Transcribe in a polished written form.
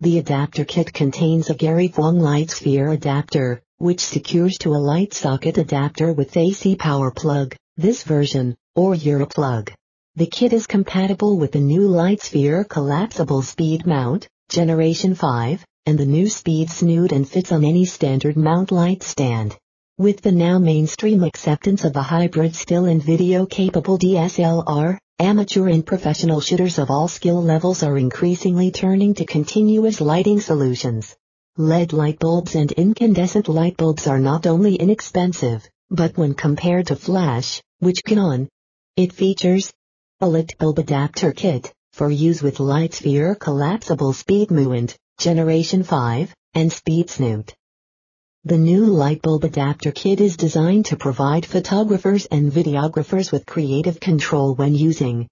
The adapter kit contains a Gary Fong Lightsphere Adapter, which secures to a light socket adapter with AC power plug, this version, or Europlug. The kit is compatible with the new Lightsphere Collapsible Speed Mount, Generation 5, and the new SpeedSnoot, and fits on any standard mount light stand. With the now mainstream acceptance of a hybrid still and video-capable DSLR, amateur and professional shooters of all skill levels are increasingly turning to continuous lighting solutions. LED light bulbs and incandescent light bulbs are not only inexpensive, but when compared to flash, which can on. It features a Lightbulb Adapter Kit, for use with Lightsphere Collapsible Speed Mount, Generation 5, and SpeedSnoot. The new Lightbulb Adapter Kit is designed to provide photographers and videographers with creative control when using